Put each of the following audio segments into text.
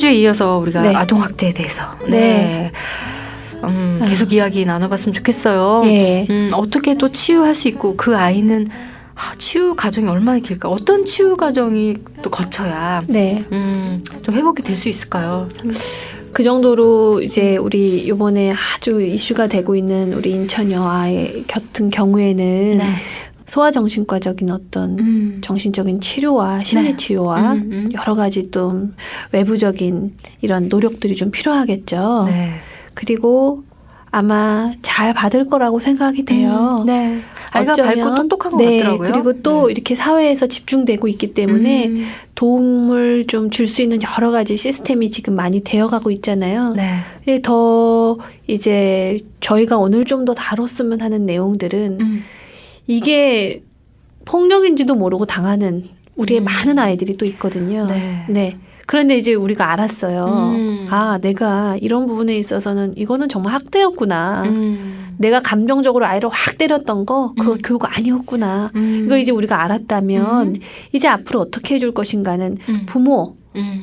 지난주에 이어서 우리가 네. 아동학대에 대해서 네. 계속 이야기 나눠봤으면 좋겠어요. 예. 어떻게 또 치유할 수 있고 그 아이는 치유 과정이 얼마나 길까? 어떤 치유 과정이 또 거쳐야 네. 좀 회복이 될 수 있을까요? 그 정도로 이제 우리 이번에 아주 이슈가 되고 있는 우리 인천 여아의 같은 경우에는 네. 소아정신과적인 어떤 정신적인 치료와 심리 치료와 여러 가지 또 외부적인 이런 노력들이 좀 필요하겠죠. 네. 그리고 아마 잘 받을 거라고 생각이 돼요. 네. 아이가 밝고 똑똑한 것 네, 같더라고요. 그리고 또 이렇게 사회에서 집중되고 있기 때문에 도움을 좀 줄 수 있는 여러 가지 시스템이 지금 많이 되어가고 있잖아요. 네. 더 이제 저희가 오늘 좀 더 다뤘으면 하는 내용들은 이게 폭력인지도 모르고 당하는 우리의 많은 아이들이 또 있거든요. 네. 네. 그런데 이제 우리가 알았어요. 아, 내가 이런 부분에 있어서는 이거는 정말 학대였구나. 내가 감정적으로 아이를 확 때렸던 거 그거 교육 아니었구나. 이걸 이제 우리가 알았다면 이제 앞으로 어떻게 해줄 것인가는 부모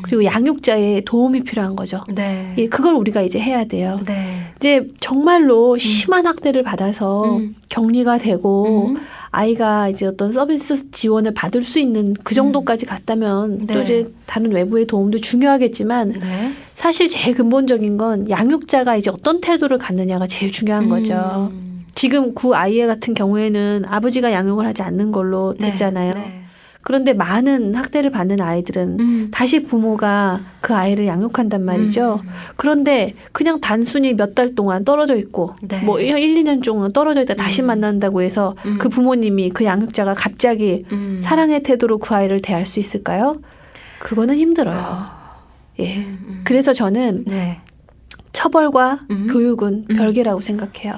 그리고 양육자의 도움이 필요한 거죠. 네. 예, 그걸 우리가 이제 해야 돼요. 네. 이제 정말로 심한 학대를 받아서 격리가 되고 아이가 이제 어떤 서비스 지원을 받을 수 있는 그 정도까지 갔다면 네. 또 이제 다른 외부의 도움도 중요하겠지만 네. 사실 제일 근본적인 건 양육자가 이제 어떤 태도를 갖느냐가 제일 중요한 거죠. 지금 그 아이 같은 경우에는 아버지가 양육을 하지 않는 걸로 됐잖아요. 네. 그런데 많은 학대를 받는 아이들은 다시 부모가 그 아이를 양육한단 말이죠. 그런데 그냥 단순히 몇 달 동안 떨어져 있고 네. 뭐 1, 2년 동안 떨어져 있다 다시 만난다고 해서 그 부모님이 그 양육자가 갑자기 사랑의 태도로 그 아이를 대할 수 있을까요? 그거는 힘들어요. 예. 그래서 저는 네. 처벌과 교육은 별개라고 생각해요.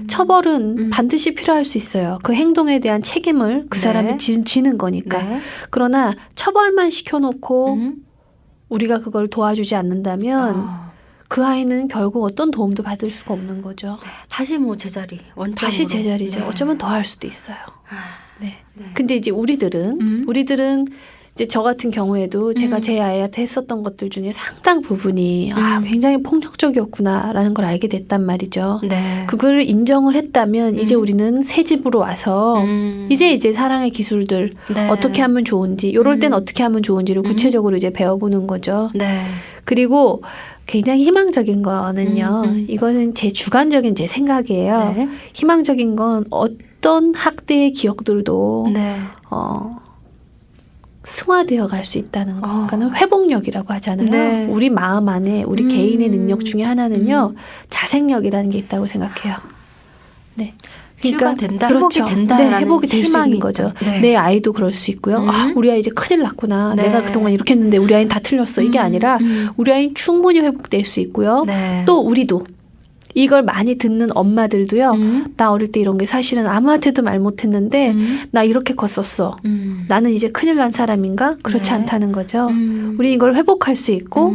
처벌은 반드시 필요할 수 있어요. 그 행동에 대한 책임을 그 네. 사람이 지는 거니까. 네. 그러나 처벌만 시켜놓고 우리가 그걸 도와주지 않는다면 그 아이는 결국 어떤 도움도 받을 수가 없는 거죠. 다시 뭐 제자리 원점으로. 다시 제자리죠. 네. 어쩌면 더 할 수도 있어요. 네. 네. 근데 이제 우리들은 이제 저 같은 경우에도 제가 제 아이한테 했었던 것들 중에 상당 부분이 굉장히 폭력적이었구나라는 걸 알게 됐단 말이죠. 네. 그걸 인정을 했다면 이제 우리는 새 집으로 와서 이제 사랑의 기술들 네. 어떻게 하면 좋은지 요럴 땐 어떻게 하면 좋은지를 구체적으로 이제 배워보는 거죠. 네. 그리고 굉장히 희망적인 거는요. 이거는 제 주관적인 제 생각이에요. 네. 희망적인 건 어떤 학대의 기억들도 네. 승화되어 갈 수 있다는 거. 그러니까는 회복력이라고 하잖아요. 네. 우리 마음 안에 우리 개인의 능력 중에 하나는요. 자생력이라는 게 있다고 생각해요. 네. 치유가 된다, 그렇죠. 회복이 된다라는 네, 회복이 될 수 희망이 있는 거죠. 있다. 네. 내 아이도 그럴 수 있고요. 우리 아이 이제 큰일 났구나. 네. 내가 그동안 이렇게 했는데 우리 아이는 다 틀렸어. 이게 아니라 우리 아이는 충분히 회복될 수 있고요. 네. 또 우리도 이걸 많이 듣는 엄마들도요. 나 어릴 때 이런 게 사실은 아무한테도 말 못했는데 나 이렇게 컸었어. 나는 이제 큰일 난 사람인가? 그렇지 네. 않다는 거죠. 우리 이걸 회복할 수 있고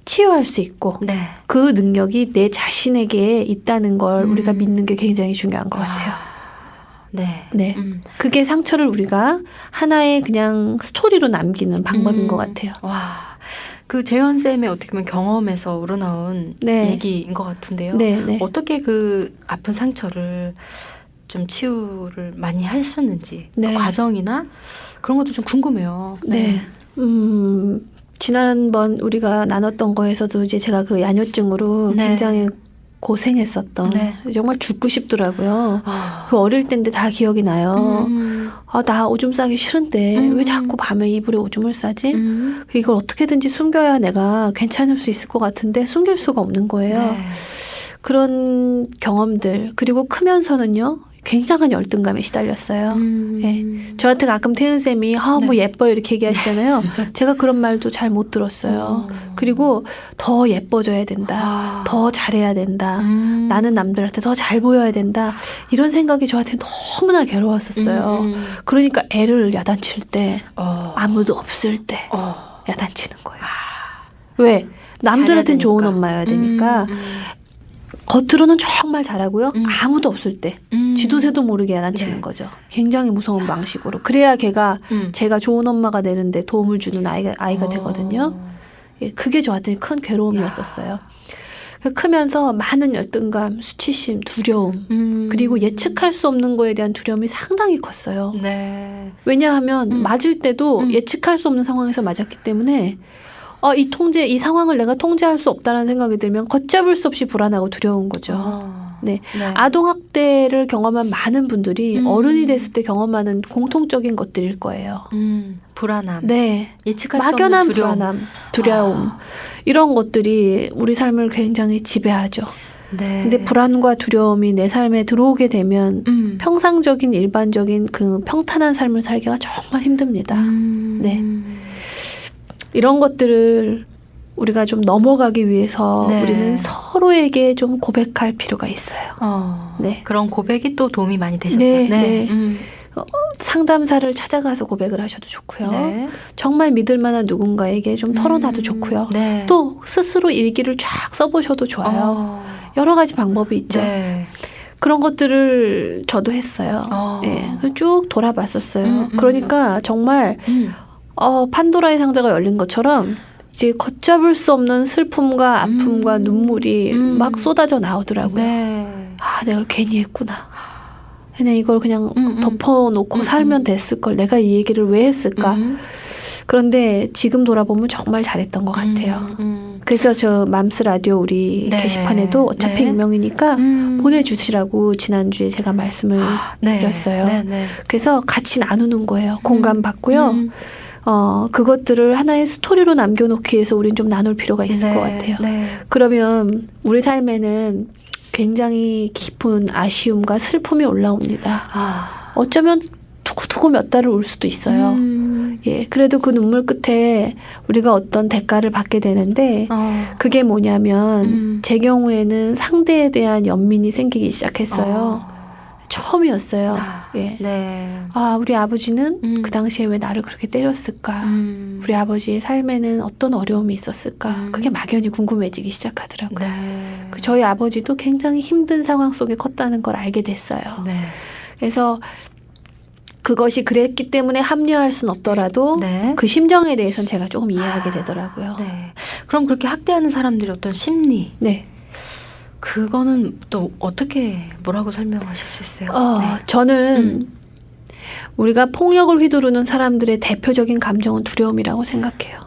치유할 수 있고 네. 그 능력이 내 자신에게 있다는 걸 우리가 믿는 게 굉장히 중요한 것 같아요. 네. 네. 그게 상처를 우리가 하나의 그냥 스토리로 남기는 방법인 것 같아요. 와. 그 재현쌤의 어떻게 보면 경험에서 우러나온 네. 얘기인 것 같은데요. 네, 네. 어떻게 그 아픈 상처를 좀 치유를 많이 하셨는지 네. 그 과정이나 그런 것도 좀 궁금해요. 네. 지난번 우리가 나눴던 거에서도 이제 제가 그 야뇨증으로 네. 굉장히 고생했었던 네. 정말 죽고 싶더라고요. 그 어릴 때인데 다 기억이 나요. 아, 나 오줌 싸기 싫은데 왜 자꾸 밤에 이불에 오줌을 싸지? 이걸 어떻게든지 숨겨야 내가 괜찮을 수 있을 것 같은데 숨길 수가 없는 거예요. 네. 그런 경험들 그리고 크면서는요. 굉장한 열등감에 시달렸어요. 네. 저한테 가끔 태은쌤이 뭐 예뻐요 이렇게 얘기하시잖아요. 제가 그런 말도 잘 못 들었어요. 그리고 더 예뻐져야 된다. 더 잘해야 된다. 나는 남들한테 더 잘 보여야 된다. 이런 생각이 저한테 너무나 괴로웠었어요. 그러니까 애를 야단칠 때 아무도 없을 때 야단치는 거예요. 왜? 남들한테는 좋은 엄마여야 되니까 겉으로는 정말 잘하고요. 아무도 없을 때 쥐도새도 모르게 야단치는 네. 거죠. 굉장히 무서운 방식으로. 그래야 걔가 제가 좋은 엄마가 되는데 도움을 주는 아이가 되거든요. 예, 그게 저한테 큰 괴로움이었었어요. 크면서 많은 열등감, 수치심, 두려움, 그리고 예측할 수 없는 거에 대한 두려움이 상당히 컸어요. 네. 왜냐하면 맞을 때도 예측할 수 없는 상황에서 맞았기 때문에 이 상황을 내가 통제할 수 없다는 생각이 들면 걷잡을 수 없이 불안하고 두려운 거죠. 네. 아동학대를 경험한 많은 분들이 어른이 됐을 때 경험하는 공통적인 것들일 거예요. 불안함. 네. 예측할 수 막연한 없는 두려움. 불안함, 두려움. 이런 것들이 우리 삶을 굉장히 지배하죠. 네. 근데 불안과 두려움이 내 삶에 들어오게 되면 평상적인 일반적인 그 평탄한 삶을 살기가 정말 힘듭니다. 네. 이런 것들을 우리가 좀 넘어가기 위해서 네. 우리는 서로에게 좀 고백할 필요가 있어요. 네. 그런 고백이 또 도움이 많이 되셨어요. 네. 상담사를 찾아가서 고백을 하셔도 좋고요. 네. 정말 믿을 만한 누군가에게 좀 털어놔도 좋고요. 네. 또 스스로 일기를 쫙 써보셔도 좋아요. 여러 가지 방법이 있죠. 네. 그런 것들을 저도 했어요. 네. 쭉 돌아봤었어요. 그러니까 정말 판도라의 상자가 열린 것처럼 이제 걷잡을 수 없는 슬픔과 아픔과 눈물이 막 쏟아져 나오더라고요. 네. 아, 내가 괜히 했구나. 그냥 이걸 그냥 덮어놓고 살면 됐을 걸. 내가 이 얘기를 왜 했을까? 그런데 지금 돌아보면 정말 잘했던 것 같아요. 그래서 저 맘스 라디오 우리 네. 게시판에도 어차피 네. 익명이니까 보내주시라고 지난주에 제가 말씀을 드렸어요. 네. 그래서 같이 나누는 거예요. 공감받고요. 그것들을 하나의 스토리로 남겨놓기 위해서 우린 좀 나눌 필요가 있을 것 같아요. 네. 그러면 우리 삶에는 굉장히 깊은 아쉬움과 슬픔이 올라옵니다. 어쩌면 두고두고 몇 달을 울 수도 있어요. 예, 그래도 그 눈물 끝에 우리가 어떤 대가를 받게 되는데 그게 뭐냐면 제 경우에는 상대에 대한 연민이 생기기 시작했어요. 처음이었어요. 예. 네. 우리 아버지는 그 당시에 왜 나를 그렇게 때렸을까? 우리 아버지의 삶에는 어떤 어려움이 있었을까? 그게 막연히 궁금해지기 시작하더라고요. 네. 저희 아버지도 굉장히 힘든 상황 속에 컸다는 걸 알게 됐어요. 네. 그래서 그것이 그랬기 때문에 합리화할 수는 없더라도 네. 그 심정에 대해서는 제가 조금 이해하게 되더라고요. 네. 그럼 그렇게 학대하는 사람들의 어떤 심리, 네. 그거는 또 어떻게 뭐라고 설명하실 수 있어요? 네. 저는 우리가 폭력을 휘두르는 사람들의 대표적인 감정은 두려움이라고 생각해요.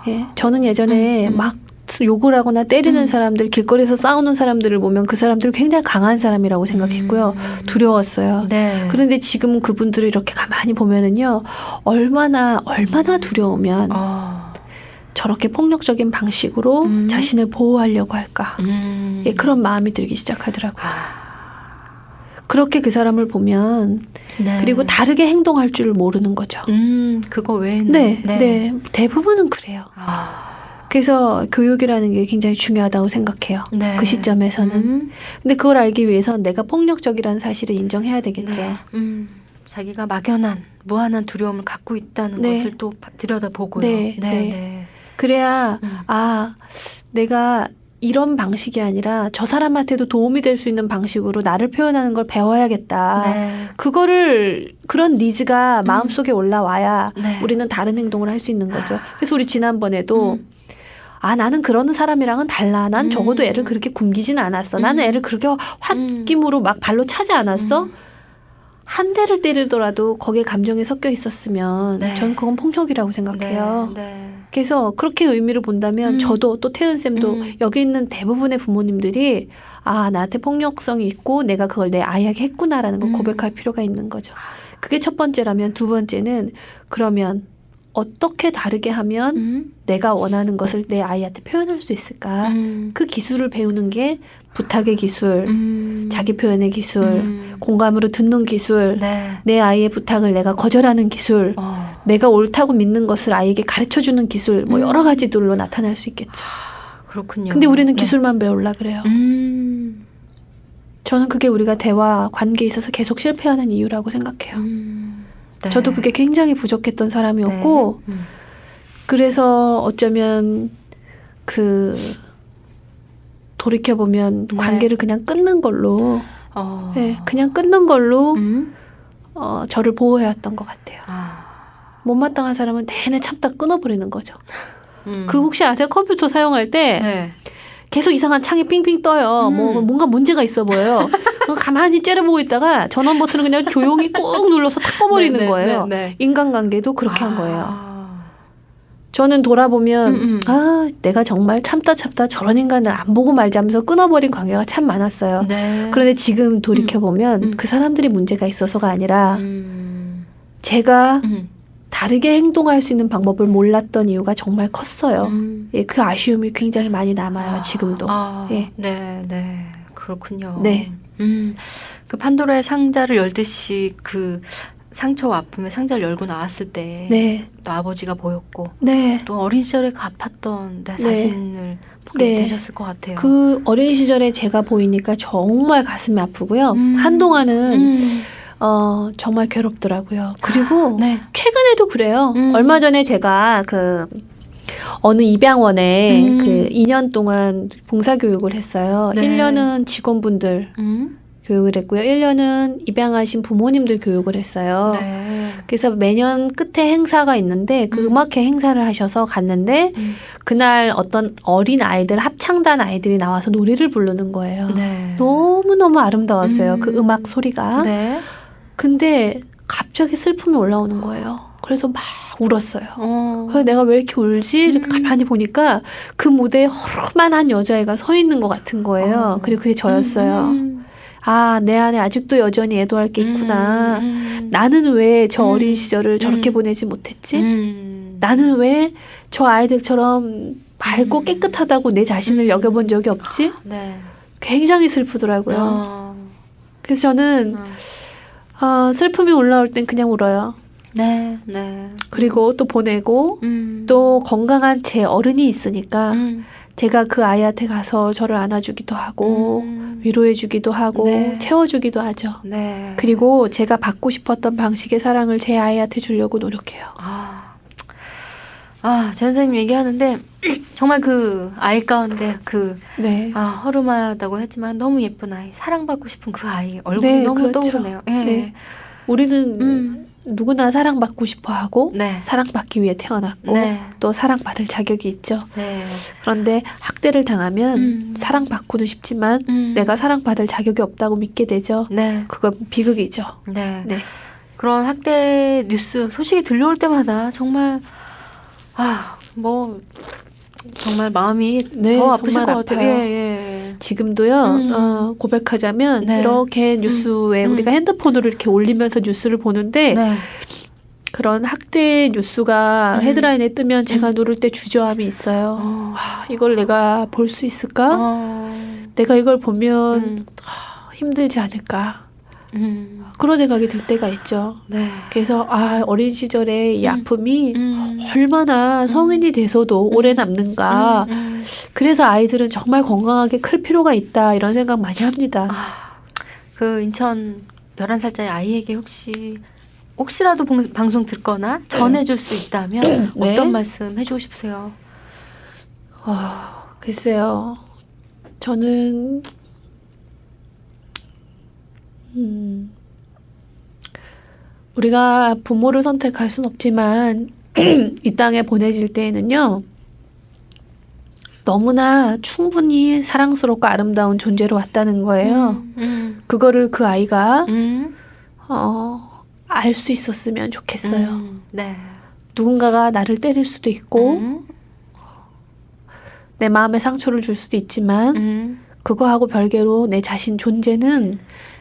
예, 저는 예전에 막 욕을 하거나 때리는 사람들, 길거리에서 싸우는 사람들을 보면 그 사람들은 굉장히 강한 사람이라고 생각했고요. 두려웠어요. 네. 그런데 지금 그분들을 이렇게 가만히 보면은요, 얼마나 두려우면 저렇게 폭력적인 방식으로 자신을 보호하려고 할까. 예, 그런 마음이 들기 시작하더라고요. 그렇게 그 사람을 보면 네. 그리고 다르게 행동할 줄 모르는 거죠. 그거 외에는 네. 대부분은 그래요. 그래서 교육이라는 게 굉장히 중요하다고 생각해요. 네. 그 시점에서는. 근데 그걸 알기 위해서는 내가 폭력적이라는 사실을 인정해야 되겠죠. 네. 자기가 막연한 무한한 두려움을 갖고 있다는 네. 것을 또 들여다보고요. 네. 그래야 내가 이런 방식이 아니라 저 사람한테도 도움이 될 수 있는 방식으로 나를 표현하는 걸 배워야겠다. 네. 그런 니즈가 마음속에 올라와야 네. 우리는 다른 행동을 할 수 있는 거죠. 그래서 우리 지난번에도 나는 그러는 사람이랑은 달라. 난 적어도 애를 그렇게 굶기진 않았어. 나는 애를 그렇게 홧김으로 막 발로 차지 않았어. 한 대를 때리더라도 거기에 감정이 섞여 있었으면 네. 전 그건 폭력이라고 생각해요. 네. 그래서 그렇게 의미를 본다면 저도 또 태은쌤도 여기 있는 대부분의 부모님들이 나한테 폭력성이 있고 내가 그걸 내 아이에게 했구나라는 걸 고백할 필요가 있는 거죠. 그게 첫 번째라면 두 번째는 그러면 어떻게 다르게 하면 내가 원하는 것을 내 아이한테 표현할 수 있을까? 그 기술을 배우는 게 부탁의 기술, 자기 표현의 기술, 공감으로 듣는 기술, 네. 내 아이의 부탁을 내가 거절하는 기술, 내가 옳다고 믿는 것을 아이에게 가르쳐주는 기술, 뭐 여러 가지들로 나타날 수 있겠죠. 그렇군요. 근데 우리는 네. 기술만 배우려 그래요. 저는 그게 우리가 대화, 관계에 있어서 계속 실패하는 이유라고 생각해요. 네. 저도 그게 굉장히 부족했던 사람이었고 그래서 어쩌면 돌이켜보면 관계를 그냥 끊는 걸로 그냥 끊는 걸로 저를 보호해왔던 것 같아요. 못마땅한 사람은 내내 참다 끊어버리는 거죠. 그 혹시 아세요? 컴퓨터 사용할 때 네. 계속 이상한 창이 삥삥 떠요. 뭐 뭔가 문제가 있어 보여요. 가만히 째려보고 있다가 전원 버튼을 그냥 조용히 꾹 눌러서 탁 꺼버리는 거예요. 인간관계도 그렇게 한 거예요. 저는 돌아보면 내가 정말 참다 저런 인간을 안 보고 말자면서 끊어버린 관계가 참 많았어요. 네. 그런데 지금 돌이켜보면 그 사람들이 문제가 있어서가 아니라 제가 다르게 행동할 수 있는 방법을 몰랐던 이유가 정말 컸어요. 예, 그 아쉬움이 굉장히 많이 남아요. 지금도. 예. 네. 그렇군요. 네. 그 판도라의 상자를 열듯이 그 상처와 아픔의 상자를 열고 나왔을 때 네. 또 아버지가 보였고 네. 또 어린 시절에 그 아팠던 내 자신을 보게 네. 되셨을 것 같아요. 그 어린 시절에 제가 보이니까 정말 가슴이 아프고요. 한동안은 정말 괴롭더라고요. 그리고 네. 최근에도 그래요. 얼마 전에 제가 그 어느 입양원에 그 2년 동안 봉사교육을 했어요. 네. 1년은 직원분들 교육을 했고요. 1년은 입양하신 부모님들 교육을 했어요. 네. 그래서 매년 끝에 행사가 있는데 그 음악회 행사를 하셔서 갔는데 그날 어떤 어린 아이들 합창단 아이들이 나와서 노래를 부르는 거예요. 네. 너무너무 아름다웠어요. 그 음악 소리가. 네. 근데 갑자기 슬픔이 올라오는 거예요. 그래서 막 울었어요. 그래서 내가 왜 이렇게 울지? 이렇게 가만히 보니까 그 무대에 허름한 여자애가 서 있는 것 같은 거예요. 그리고 그게 저였어요. 아, 내 안에 아직도 여전히 애도할 게 있구나. 나는 왜 저 어린 시절을 저렇게 보내지 못했지? 나는 왜 저 아이들처럼 밝고 깨끗하다고 내 자신을 여겨본 적이 없지? 네. 굉장히 슬프더라고요. 그래서 저는 슬픔이 올라올 땐 그냥 울어요. 네. 그리고 또 보내고 또 건강한 제 어른이 있으니까 제가 그 아이한테 가서 저를 안아주기도 하고 위로해주기도 하고 네. 채워주기도 하죠. 네. 그리고 제가 받고 싶었던 방식의 사랑을 제 아이한테 주려고 노력해요. 제 선생님 얘기하는데 정말 그 아이 가운데 그 네. 허름하다고 했지만 너무 예쁜 아이, 사랑받고 싶은 그 아이 얼굴이 네, 너무 그렇죠. 떠오르네요. 예. 네. 우리는 누구나 사랑받고 싶어 하고 네. 사랑받기 위해 태어났고 네. 또 사랑받을 자격이 있죠. 네. 그런데 학대를 당하면 사랑받고는 싶지만 내가 사랑받을 자격이 없다고 믿게 되죠. 네. 그거 비극이죠. 네. 네. 그런 학대 뉴스 소식이 들려올 때마다 정말 정말 마음이 네, 더 아프실 정말 것 같아요. 아파요. 예. 지금도요. 고백하자면 네. 이렇게 뉴스에 우리가 핸드폰으로 이렇게 올리면서 뉴스를 보는데 네. 그런 학대 뉴스가 헤드라인에 뜨면 제가 누를 때 주저함이 있어요. 이걸 내가 볼 수 있을까? 내가 이걸 보면 힘들지 않을까? 그런 생각이 들 때가 있죠. 네. 그래서 어린 시절에 이 아픔이 얼마나 성인이 돼서도 오래 남는가. 그래서 아이들은 정말 건강하게 클 필요가 있다 이런 생각 많이 합니다. 그 인천 11살짜리 아이에게 혹시라도 방송 듣거나 전해줄 수 있다면 네. 어떤 말씀 해주고 싶으세요? 글쎄요. 저는 우리가 부모를 선택할 순 없지만 이 땅에 보내질 때에는요. 너무나 충분히 사랑스럽고 아름다운 존재로 왔다는 거예요. 그거를 그 아이가 알 수 있었으면 좋겠어요. 네. 누군가가 나를 때릴 수도 있고 내 마음에 상처를 줄 수도 있지만 그거하고 별개로 내 자신 존재는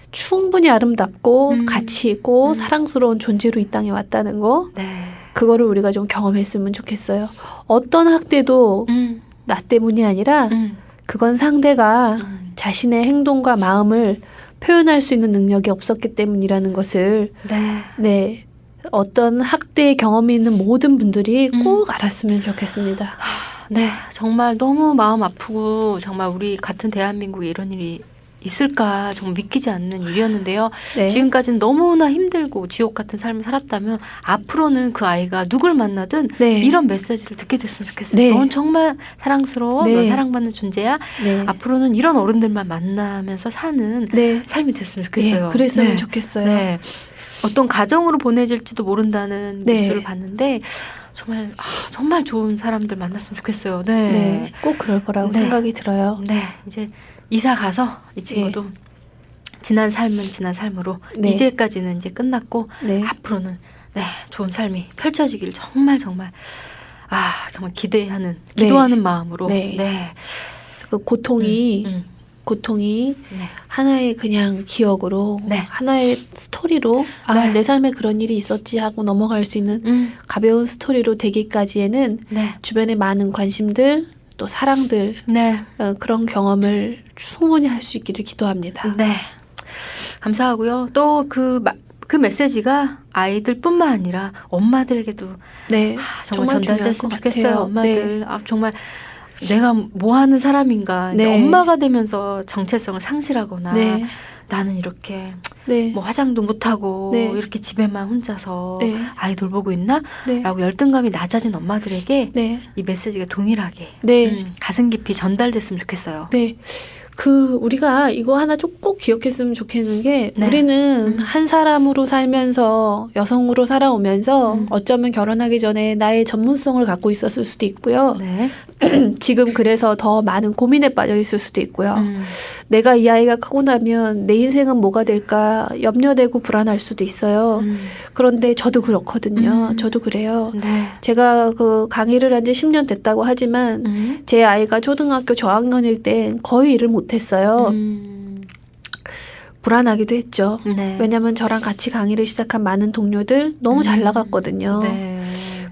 충분히 아름답고 가치 있고 사랑스러운 존재로 이 땅에 왔다는 거. 네. 그거를 우리가 좀 경험했으면 좋겠어요. 어떤 학대도 나 때문이 아니라 그건 상대가 자신의 행동과 마음을 표현할 수 있는 능력이 없었기 때문이라는 것을 네. 어떤 학대 경험이 있는 모든 분들이 꼭 알았으면 좋겠습니다. 네, 정말 너무 마음 아프고 정말 우리 같은 대한민국에 이런 일이 있을까 정말 믿기지 않는 일이었는데요. 네. 지금까지는 너무나 힘들고 지옥 같은 삶을 살았다면 앞으로는 그 아이가 누굴 만나든 네. 이런 메시지를 듣게 됐으면 좋겠어요. 네. 넌 정말 사랑스러워. 네. 넌 사랑받는 존재야. 네. 앞으로는 이런 어른들만 만나면서 사는 네. 삶이 됐으면 좋겠어요. 네. 그랬으면 네. 좋겠어요. 네. 어떤 가정으로 보내질지도 모른다는 네. 뉴스를 봤는데 정말 정말 좋은 사람들 만났으면 좋겠어요. 네. 네. 꼭 그럴 거라고 네. 생각이 들어요. 네. 이제 이사 가서 이 친구도 지난 삶은 지난 삶으로 네. 이제까지는 이제 끝났고 네. 앞으로는 네, 좋은 삶이 펼쳐지길 정말 정말 정말 기대하는 기도하는 마음으로 네. 네. 그 고통이 네. 하나의 그냥 기억으로 네. 하나의 스토리로 네. 내 삶에 그런 일이 있었지 하고 넘어갈 수 있는 가벼운 스토리로 되기까지에는 네. 주변에 많은 관심들 또 사랑들 네. 그런 경험을 충분히 할 수 있기를 기도합니다. 네. 감사하고요. 또 그 메시지가 아이들뿐만 아니라 엄마들에게도 네, 정말 중요할 전달됐으면 것 좋겠어요. 같아요. 엄마들 정말 내가 뭐 하는 사람인가 이제 네. 엄마가 되면서 정체성을 상실하거나 네. 나는 이렇게 네. 뭐 화장도 못하고 네. 이렇게 집에만 혼자서 네. 아이 돌보고 있나? 네. 라고 열등감이 낮아진 엄마들에게 네. 이 메시지가 동일하게 네. 가슴 깊이 전달됐으면 좋겠어요. 네. 우리가 이거 하나 좀 꼭 기억했으면 좋겠는 게, 네. 우리는 한 사람으로 살면서, 여성으로 살아오면서, 어쩌면 결혼하기 전에 나의 전문성을 갖고 있었을 수도 있고요. 네. 지금 그래서 더 많은 고민에 빠져 있을 수도 있고요. 음. 내가 이 아이가 크고 나면 내 인생은 뭐가 될까 염려되고 불안할 수도 있어요. 그런데 저도 그렇거든요. 저도 그래요. 네. 제가 그 강의를 한 지 10년 됐다고 하지만 제 아이가 초등학교 저학년일 땐 거의 일을 못했어요. 불안하기도 했죠. 네. 왜냐하면 저랑 같이 강의를 시작한 많은 동료들 너무 잘 나갔거든요. 네.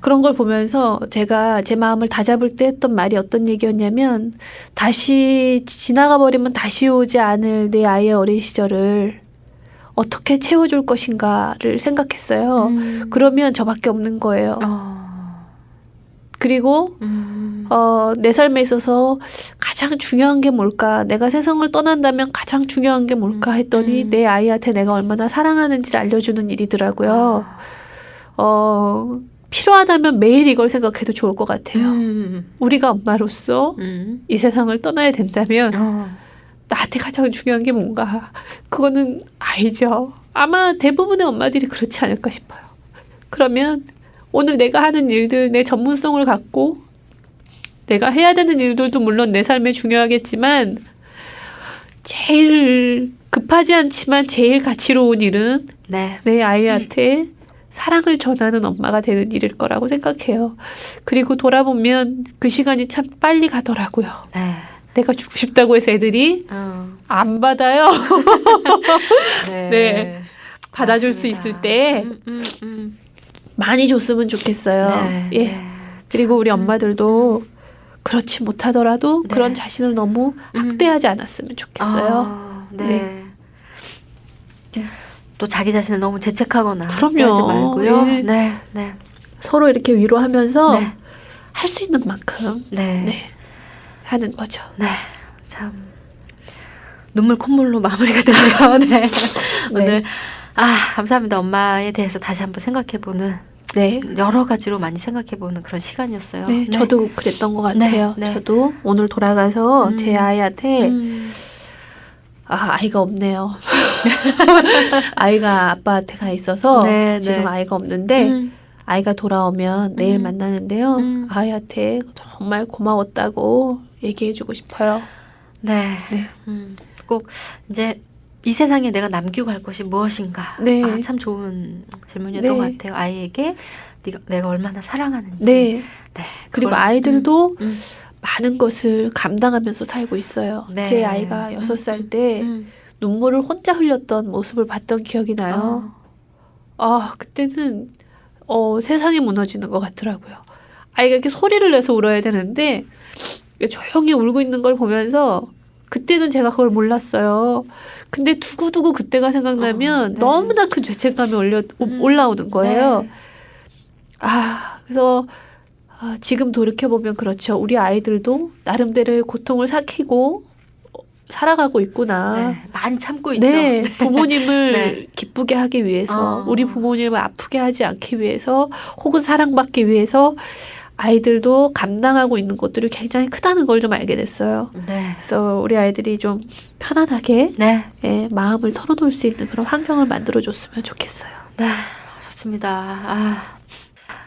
그런 걸 보면서 제가 제 마음을 다잡을 때 했던 말이 어떤 얘기였냐면, 다시 지나가 버리면 다시 오지 않을 내 아이의 어린 시절을 어떻게 채워줄 것인가를 생각했어요. 그러면 저밖에 없는 거예요. 그리고 내 삶에 있어서 가장 중요한 게 뭘까? 내가 세상을 떠난다면 가장 중요한 게 뭘까? 했더니 내 아이한테 내가 얼마나 사랑하는지를 알려주는 일이더라고요. 필요하다면 매일 이걸 생각해도 좋을 것 같아요. 우리가 엄마로서 이 세상을 떠나야 된다면 나한테 가장 중요한 게 뭔가? 그거는 아이죠. 아마 대부분의 엄마들이 그렇지 않을까 싶어요. 그러면 오늘 내가 하는 일들, 내 전문성을 갖고 내가 해야 되는 일들도 물론 내 삶에 중요하겠지만, 제일 급하지 않지만 제일 가치로운 일은 네. 내 아이한테 사랑을 전하는 엄마가 되는 일일 거라고 생각해요. 그리고 돌아보면 그 시간이 참 빨리 가더라고요. 네. 내가 주고 싶다고 해서 애들이 안 받아요. 네. 네. 받아줄 수 맞습니다. 있을 때 많이 줬으면 좋겠어요. 네. 예. 네. 그리고 우리 엄마들도 그렇지 못하더라도 네. 그런 자신을 너무 학대하지 않았으면 좋겠어요. 네. 또 자기 자신을 너무 죄책하거나 그럼요. 하지 말고요. 예. 네. 네. 서로 이렇게 위로하면서 네. 할 수 있는 만큼 네. 네. 하는 거죠. 네. 참 눈물 콧물로 마무리가 되네요. 네. 오늘 감사합니다. 엄마에 대해서 다시 한번 생각해보는, 네. 여러 가지로 많이 생각해보는 그런 시간이었어요. 네, 저도 그랬던 것 같아요. 네, 네. 저도 오늘 돌아가서 제 아이한테 아이가 없네요. 아이가 아빠한테 가 있어서 네, 지금 네. 아이가 없는데 아이가 돌아오면 내일 만나는데요. 아이한테 정말 고마웠다고 얘기해주고 싶어요. 네. 네. 꼭 이제 이 세상에 내가 남기고 갈 것이 무엇인가. 네. 참 좋은 질문이었던 네. 것 같아요. 아이에게 내가 얼마나 사랑하는지. 네. 네. 그리고 그걸, 아이들도 많은 것을 감당하면서 살고 있어요. 네. 제 아이가 6살 때 눈물을 혼자 흘렸던 모습을 봤던 기억이 나요. 그때는 세상이 무너지는 것 같더라고요. 아이가 이렇게 소리를 내서 울어야 되는데 조용히 울고 있는 걸 보면서, 그때는 제가 그걸 몰랐어요. 근데 두고두고 그때가 생각나면 네. 너무나 큰 죄책감이 올라오는 거예요. 네. 그래서 지금 돌이켜보면 그렇죠. 우리 아이들도 나름대로의 고통을 삭히고 살아가고 있구나. 네, 많이 참고 있죠. 네, 부모님을 네. 기쁘게 하기 위해서, 우리 부모님을 아프게 하지 않기 위해서, 혹은 사랑받기 위해서 아이들도 감당하고 있는 것들이 굉장히 크다는 걸 좀 알게 됐어요. 네. 그래서 우리 아이들이 좀 편안하게 네. 예, 마음을 털어놓을 수 있는 그런 환경을 만들어줬으면 좋겠어요. 네. 좋습니다. 아,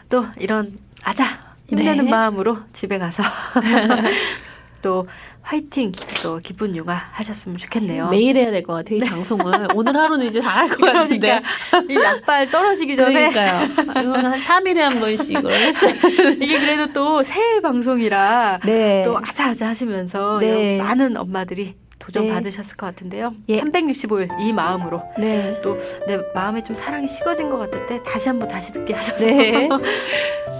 또 이런 아자 힘내는 네. 마음으로 집에 가서 또 화이팅 또 기쁜 육아 하셨으면 좋겠네요. 매일 해야 될 것 같아요. 이 방송을. 오늘 하루는 이제 다 할 것 같은데. 이 약발 떨어지기 전에 그러니까요. 이건 한 3일에 한 번씩 이걸 이게 그래도 또 새해 방송이라 네. 또 아자아자 하시면서 네. 이런 많은 엄마들이 도전 네. 받으셨을 것 같은데요. 예. 365일 이 마음으로 네. 또 내 마음에 좀 사랑이 식어진 것 같을 때 다시 한번 다시 듣게 하셔서 네.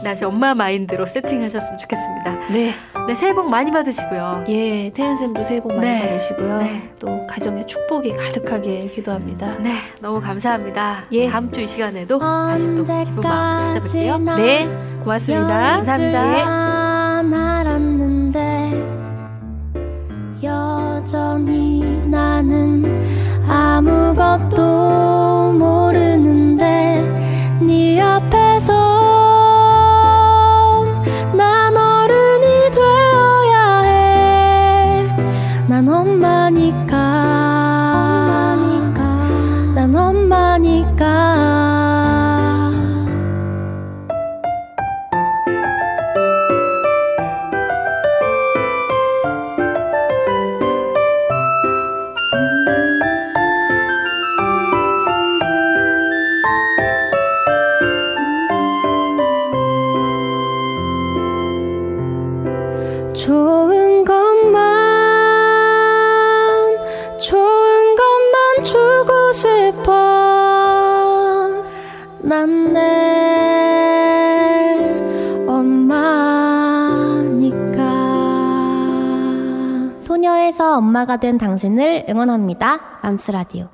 다시 엄마 마인드로 세팅하셨으면 좋겠습니다. 네. 네, 새해 복 많이 받으시고요. 예, 태은쌤도 새해 복 많이 네. 받으시고요. 네. 또 가정에 축복이 가득하게 기도합니다. 네, 너무 감사합니다. 예. 다음 주 이 시간에도 다시 또 기쁜 마음 찾아뵐게요. 네, 고맙습니다. 감사합니다. 알았는데 여전히 나는 아무것도 모르는데 네 앞에서 난 어른이 되어야 해. 난 엄마니까 난 엄마니까 좋은 것만 주고 싶어. 난 내 엄마니까. 소녀에서 엄마가 된 당신을 응원합니다. 맘스라디오.